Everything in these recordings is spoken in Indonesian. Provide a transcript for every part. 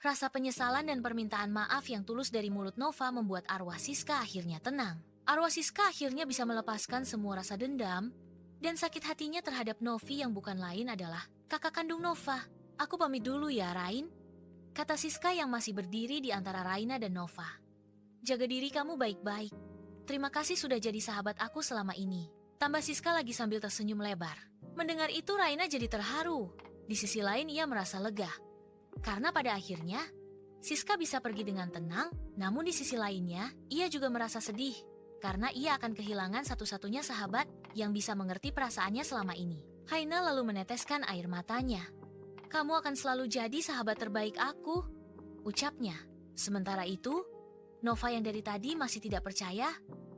Rasa penyesalan dan permintaan maaf yang tulus dari mulut Nova membuat arwah Siska akhirnya tenang. Arwah Siska akhirnya bisa melepaskan semua rasa dendam dan sakit hatinya terhadap Novi yang bukan lain adalah kakak kandung Nova. Aku pamit dulu ya, Rain, kata Siska yang masih berdiri di antara Raina dan Nova. Jaga diri kamu baik-baik. Terima kasih sudah jadi sahabat aku selama ini, tambah Siska lagi sambil tersenyum lebar. Mendengar itu Raina jadi terharu. Di sisi lain ia merasa lega. Karena pada akhirnya, Siska bisa pergi dengan tenang, namun di sisi lainnya, ia juga merasa sedih. Karena ia akan kehilangan satu-satunya sahabat yang bisa mengerti perasaannya selama ini. Haina lalu meneteskan air matanya. Kamu akan selalu jadi sahabat terbaik aku, ucapnya. Sementara itu, Nova yang dari tadi masih tidak percaya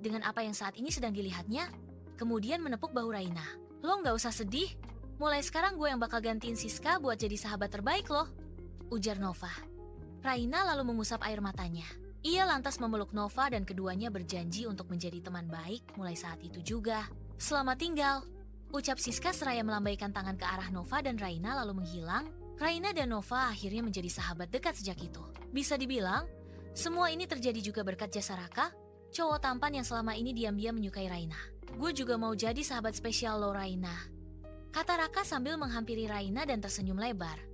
dengan apa yang saat ini sedang dilihatnya, kemudian menepuk bahu Raina. Lo nggak usah sedih, mulai sekarang gue yang bakal gantiin Siska buat jadi sahabat terbaik loh, ujar Nova. Raina lalu mengusap air matanya. Ia lantas memeluk Nova dan keduanya berjanji untuk menjadi teman baik mulai saat itu juga. Selamat tinggal, ucap Siska seraya melambaikan tangan ke arah Nova dan Raina lalu menghilang. Raina dan Nova akhirnya menjadi sahabat dekat sejak itu. Bisa dibilang, semua ini terjadi juga berkat jasa Raka, cowok tampan yang selama ini diam-diam menyukai Raina. Gue juga mau jadi sahabat spesial lo, Raina, kata Raka sambil menghampiri Raina dan tersenyum lebar.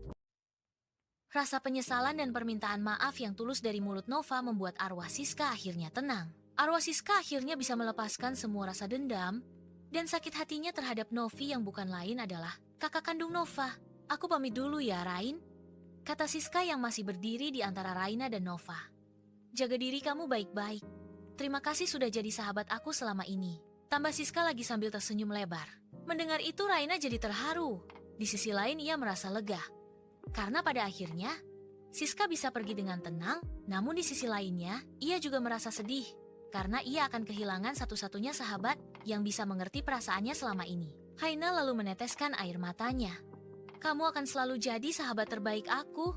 Rasa penyesalan dan permintaan maaf yang tulus dari mulut Nova membuat arwah Siska akhirnya tenang. Arwah Siska akhirnya bisa melepaskan semua rasa dendam dan sakit hatinya terhadap Novi yang bukan lain adalah kakak kandung Nova. Aku pamit dulu ya, Rain, kata Siska yang masih berdiri di antara Raina dan Nova. Jaga diri kamu baik-baik. Terima kasih sudah jadi sahabat aku selama ini, tambah Siska lagi sambil tersenyum lebar. Mendengar itu Raina jadi terharu. Di sisi lain ia merasa lega. Karena pada akhirnya, Siska bisa pergi dengan tenang, namun di sisi lainnya, ia juga merasa sedih. Karena ia akan kehilangan satu-satunya sahabat yang bisa mengerti perasaannya selama ini. Haina lalu meneteskan air matanya. Kamu akan selalu jadi sahabat terbaik aku,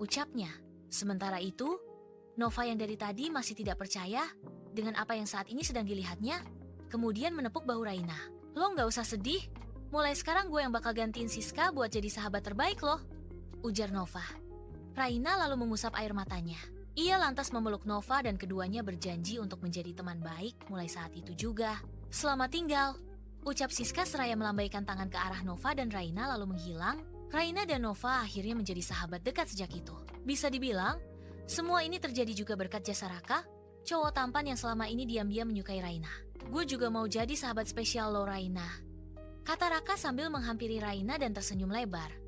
ucapnya. Sementara itu, Nova yang dari tadi masih tidak percaya dengan apa yang saat ini sedang dilihatnya, kemudian menepuk bahu Raina. Lo nggak usah sedih, mulai sekarang gue yang bakal gantiin Siska buat jadi sahabat terbaik loh, ujar Nova. Raina lalu mengusap air matanya. Ia lantas memeluk Nova dan keduanya berjanji untuk menjadi teman baik mulai saat itu juga. Selamat tinggal, ucap Siska seraya melambaikan tangan ke arah Nova dan Raina lalu menghilang. Raina dan Nova akhirnya menjadi sahabat dekat sejak itu. Bisa dibilang, semua ini terjadi juga berkat jasa Raka, cowok tampan yang selama ini diam-diam menyukai Raina. Gue juga mau jadi sahabat spesial lo, Raina, kata Raka sambil menghampiri Raina dan tersenyum lebar.